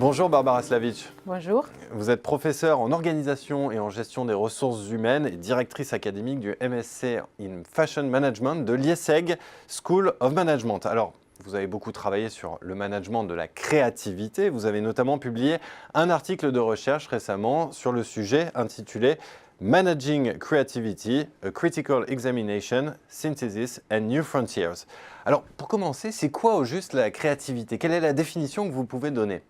Bonjour Barbara Slavic. Bonjour. Vous êtes professeure en organisation et en gestion des ressources humaines et directrice académique du MSc in Fashion Management de l'IESEG School of Management. Alors, vous avez beaucoup travaillé sur le management de la créativité. Vous avez notamment publié un article de recherche récemment sur le sujet intitulé Managing Creativity, a Critical Examination, Synthesis and New Frontiers. Alors, pour commencer, c'est quoi au juste la créativité? Quelle est la définition que vous pouvez donner?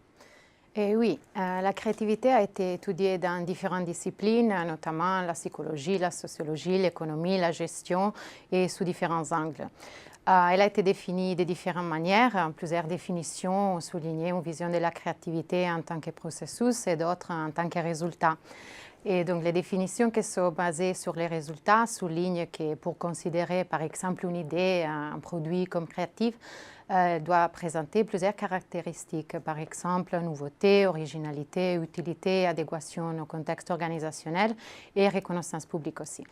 Et oui, la créativité a été étudiée dans différentes disciplines, notamment la psychologie, la sociologie, l'économie, la gestion et sous différents angles. Elle a été définie de différentes manières. Plusieurs définitions ont souligné une vision de la créativité en tant que processus et d'autres en tant que résultat. Et donc les définitions qui sont basées sur les résultats soulignent que pour considérer par exemple une idée, un produit comme créatif, doit présenter plusieurs caractéristiques, par exemple nouveauté, originalité, utilité, adéquation au contexte organisationnel et reconnaissance publique aussi.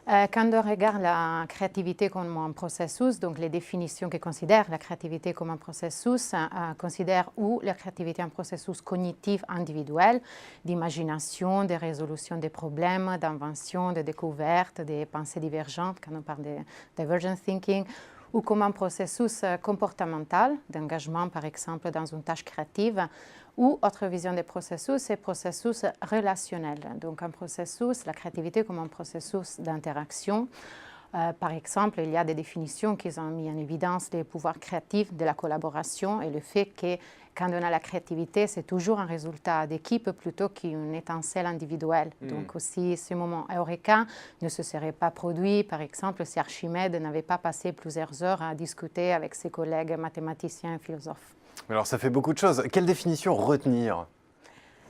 Quand on regarde la créativité comme un processus, donc les définitions qui considèrent la créativité comme un processus, considèrent ou la créativité un processus cognitif individuel, d'imagination, de résolution des problèmes, d'invention, de découverte, des pensées divergentes, quand on parle de divergent thinking, ou comme un processus comportemental, d'engagement par exemple dans une tâche créative, ou autre vision des processus, c'est processus relationnel. Donc un processus, la créativité comme un processus d'interaction. Par exemple, il y a des définitions qui ont mis en évidence les pouvoirs créatifs de la collaboration et le fait que quand on a la créativité, c'est toujours un résultat d'équipe plutôt qu'une étincelle individuelle. Donc aussi, ce moment eureka ne se serait pas produit, par exemple, si Archimède n'avait pas passé plusieurs heures à discuter avec ses collègues mathématiciens et philosophes. Alors ça fait beaucoup de choses. Quelle définition retenir?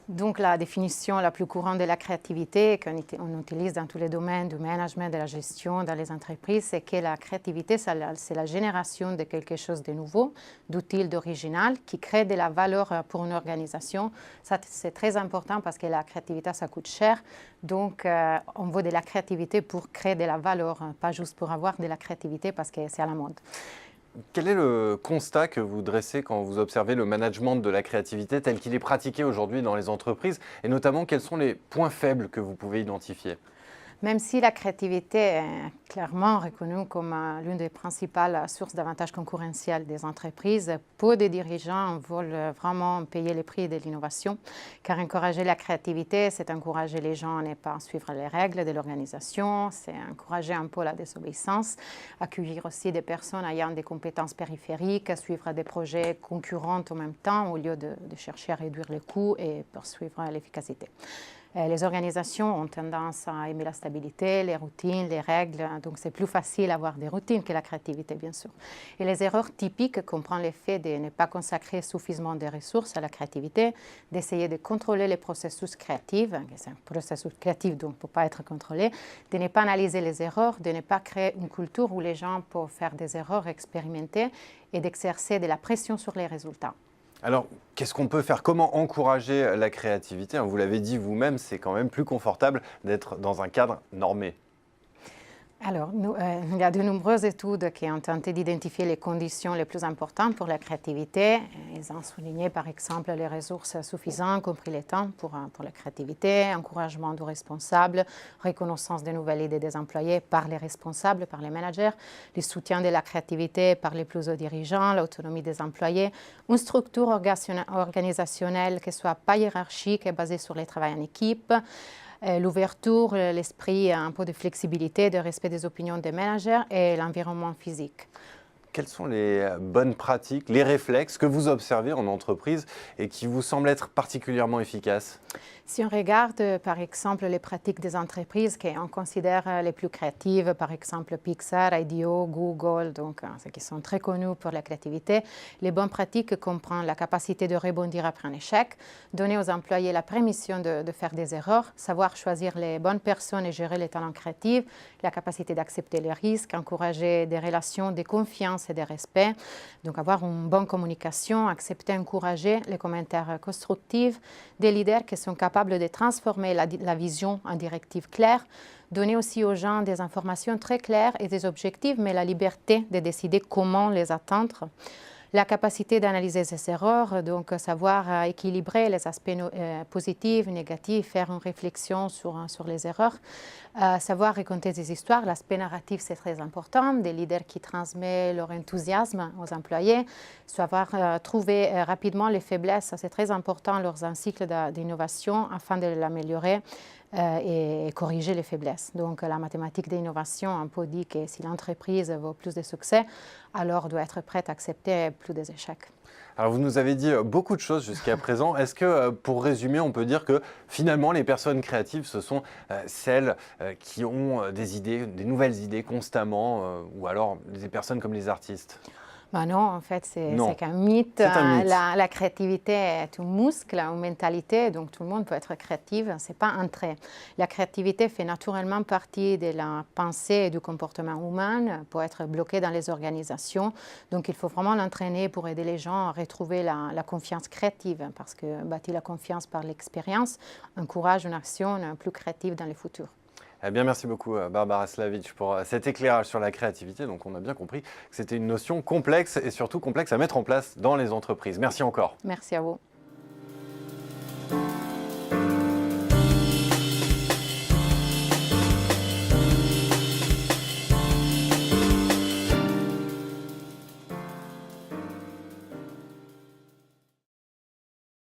Donc la définition la plus courante de la créativité qu'on utilise dans tous les domaines du management, de la gestion, dans les entreprises, c'est que la créativité, c'est la génération de quelque chose de nouveau, d'utile, d'original, qui crée de la valeur pour une organisation. Ça, c'est très important parce que la créativité, ça coûte cher. Donc on veut de la créativité pour créer de la valeur, pas juste pour avoir de la créativité parce que c'est à la mode. Quel est le constat que vous dressez quand vous observez le management de la créativité tel qu'il est pratiqué aujourd'hui dans les entreprises et notamment quels sont les points faibles que vous pouvez identifier? Même si la créativité est clairement reconnue comme l'une des principales sources d'avantages concurrentiels des entreprises, peu de dirigeants veulent vraiment payer le prix de l'innovation, car encourager la créativité, c'est encourager les gens à ne pas suivre les règles de l'organisation, c'est encourager un peu la désobéissance, accueillir aussi des personnes ayant des compétences périphériques, suivre des projets concurrents en même temps au lieu de chercher à réduire les coûts et poursuivre l'efficacité. Les organisations ont tendance à aimer la stabilité, les routines, les règles, donc c'est plus facile d'avoir des routines que la créativité, bien sûr. Et les erreurs typiques comprennent le fait de ne pas consacrer suffisamment de ressources à la créativité, d'essayer de contrôler les processus créatifs, c'est un processus créatif donc ne peut pas être contrôlé, de ne pas analyser les erreurs, de ne pas créer une culture où les gens peuvent faire des erreurs, expérimenter et d'exercer de la pression sur les résultats. Alors, qu'est-ce qu'on peut faire? Comment encourager la créativité? Vous l'avez dit vous-même, c'est quand même plus confortable d'être dans un cadre normé. Alors, il y a de nombreuses études qui ont tenté d'identifier les conditions les plus importantes pour la créativité. Ils ont souligné par exemple les ressources suffisantes, compris le temps pour la créativité, encouragement du responsable, reconnaissance des nouvelles idées des employés par les responsables, par les managers, le soutien de la créativité par les plus hauts dirigeants, l'autonomie des employés, une structure organisationnelle qui ne soit pas hiérarchique et basée sur le travail en équipe, l'ouverture, l'esprit, un peu de flexibilité, de respect des opinions des managers et l'environnement physique. Quelles sont les bonnes pratiques, les réflexes que vous observez en entreprise et qui vous semblent être particulièrement efficaces? Si on regarde par exemple les pratiques des entreprises qu'on considère les plus créatives, par exemple Pixar, IDEO, Google, donc ceux qui sont très connus pour la créativité, les bonnes pratiques comprennent la capacité de rebondir après un échec, donner aux employés la permission de faire des erreurs, savoir choisir les bonnes personnes et gérer les talents créatifs, la capacité d'accepter les risques, encourager des relations de confiance et de respect, donc avoir une bonne communication, accepter, encourager les commentaires constructifs, des leaders qui sont capables de transformer la vision en directive claire, donner aussi aux gens des informations très claires et des objectifs, mais la liberté de décider comment les atteindre. La capacité d'analyser ses erreurs, donc savoir équilibrer les aspects positifs, négatifs, faire une réflexion sur les erreurs. Savoir raconter des histoires, l'aspect narratif c'est très important, des leaders qui transmettent leur enthousiasme aux employés, savoir trouver rapidement les faiblesses, c'est très important lors d'un cycle d'innovation afin de l'améliorer et corriger les faiblesses. Donc la mathématique d'innovation un peu dit que si l'entreprise veut plus de succès, alors doit être prête à accepter plus des échecs. Alors vous nous avez dit beaucoup de choses jusqu'à présent. Est-ce que pour résumer, on peut dire que finalement les personnes créatives, ce sont celles qui ont des idées, des nouvelles idées constamment, ou alors des personnes comme les artistes? Ben non, en fait, c'est qu'un mythe. C'est un mythe. La créativité est un muscle, une mentalité, donc tout le monde peut être créatif, ce n'est pas un trait. La créativité fait naturellement partie de la pensée et du comportement humain pour être bloqué dans les organisations. Donc il faut vraiment l'entraîner pour aider les gens à retrouver la confiance créative, parce que bâtir la confiance par l'expérience encourage une action plus créative dans le futur. Eh bien, merci beaucoup Barbara Slavic pour cet éclairage sur la créativité. Donc on a bien compris que c'était une notion complexe et surtout complexe à mettre en place dans les entreprises. Merci encore. Merci à vous.